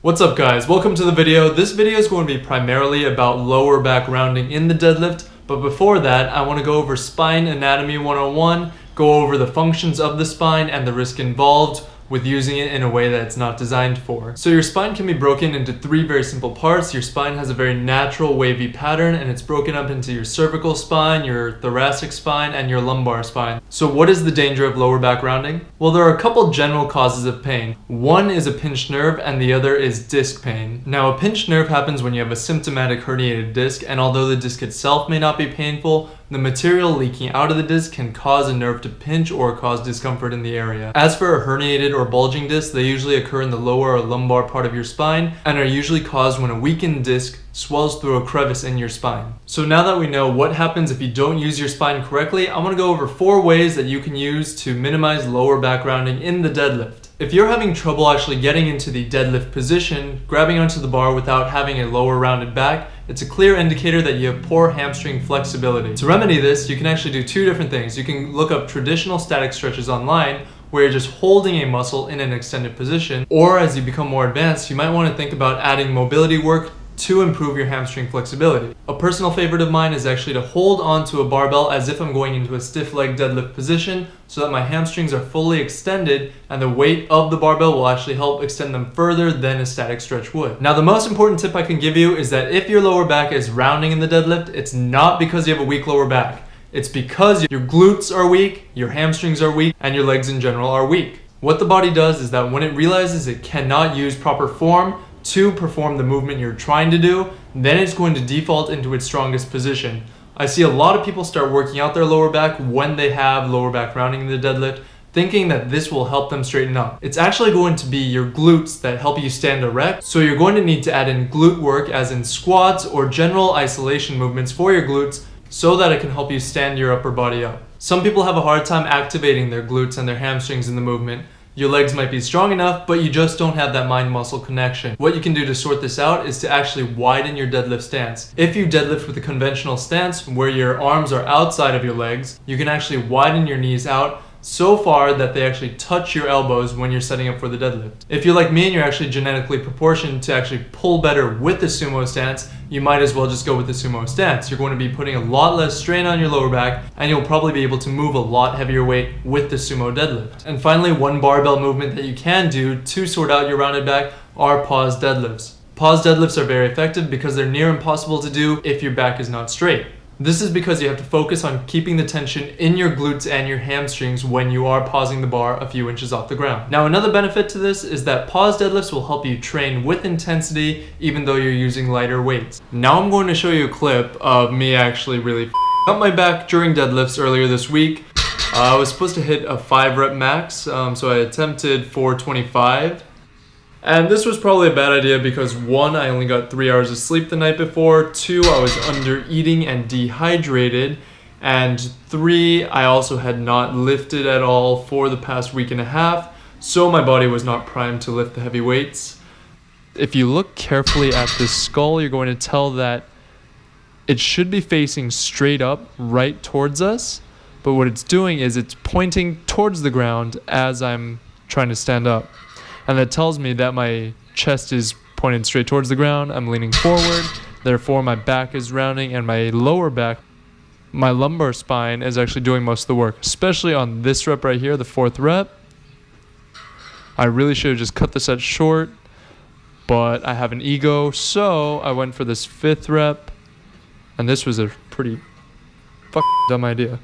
What's up guys, welcome to the video. This video is going to be primarily about lower back rounding in the deadlift, but before that I want to go over Spine Anatomy 101, go over the functions of the spine and the risk involved with using it in a way that it's not designed for. So your spine can be broken into three very simple parts. Your spine has a very natural wavy pattern and it's broken up into your cervical spine, your thoracic spine, and your lumbar spine. So what is the danger of lower back rounding? Well, there are a couple general causes of pain. One is a pinched nerve and the other is disc pain. Now a pinched nerve happens when you have a symptomatic herniated disc, and although the disc itself may not be painful, the material leaking out of the disc can cause a nerve to pinch or cause discomfort in the area. As for a herniated or bulging disc, they usually occur in the lower or lumbar part of your spine and are usually caused when a weakened disc swells through a crevice in your spine. So now that we know what happens if you don't use your spine correctly, I want to go over 4 ways that you can use to minimize lower back rounding in the deadlift. If you're having trouble actually getting into the deadlift position, grabbing onto the bar without having a lower rounded back, it's a clear indicator that you have poor hamstring flexibility. To remedy this, you can actually do 2 different things. You can look up traditional static stretches online, where you're just holding a muscle in an extended position, or as you become more advanced, you might want to think about adding mobility work to improve your hamstring flexibility. A personal favorite of mine is actually to hold onto a barbell as if I'm going into a stiff leg deadlift position so that my hamstrings are fully extended and the weight of the barbell will actually help extend them further than a static stretch would. Now the most important tip I can give you is that if your lower back is rounding in the deadlift, it's not because you have a weak lower back. It's because your glutes are weak, your hamstrings are weak, and your legs in general are weak. What the body does is that when it realizes it cannot use proper form to perform the movement you're trying to do, then it's going to default into its strongest position. I see a lot of people start working out their lower back when they have lower back rounding in the deadlift, thinking that this will help them straighten up. It's actually going to be your glutes that help you stand erect, so you're going to need to add in glute work as in squats or general isolation movements for your glutes so that it can help you stand your upper body up. Some people have a hard time activating their glutes and their hamstrings in the movement. Your legs might be strong enough, but you just don't have that mind-muscle connection. What you can do to sort this out is to actually widen your deadlift stance. If you deadlift with a conventional stance where your arms are outside of your legs, you can actually widen your knees out so far that they actually touch your elbows when you're setting up for the deadlift. If you're like me and you're actually genetically proportioned to actually pull better with the sumo stance, you might as well just go with the sumo stance. You're going to be putting a lot less strain on your lower back and you'll probably be able to move a lot heavier weight with the sumo deadlift. And finally, one barbell movement that you can do to sort out your rounded back are pause deadlifts. Pause deadlifts are very effective because they're near impossible to do if your back is not straight. This is because you have to focus on keeping the tension in your glutes and your hamstrings when you are pausing the bar a few inches off the ground. Now another benefit to this is that pause deadlifts will help you train with intensity even though you're using lighter weights. Now I'm going to show you a clip of me actually really up my back during deadlifts earlier this week. I was supposed to hit a 5 rep max, so I attempted 425. And this was probably a bad idea because 1, I only got 3 hours of sleep the night before, 2, I was under eating and dehydrated, and 3, I also had not lifted at all for the past week and a half, so my body was not primed to lift the heavy weights. If you look carefully at this skull, you're going to tell that it should be facing straight up right towards us, but what it's doing is it's pointing towards the ground as I'm trying to stand up. And that tells me that my chest is pointed straight towards the ground, I'm leaning forward, therefore my back is rounding, and my lower back, my lumbar spine is actually doing most of the work, especially on this rep right here, the 4th rep. I really should have just cut the set short, but I have an ego, so I went for this 5th rep, and this was a pretty dumb idea.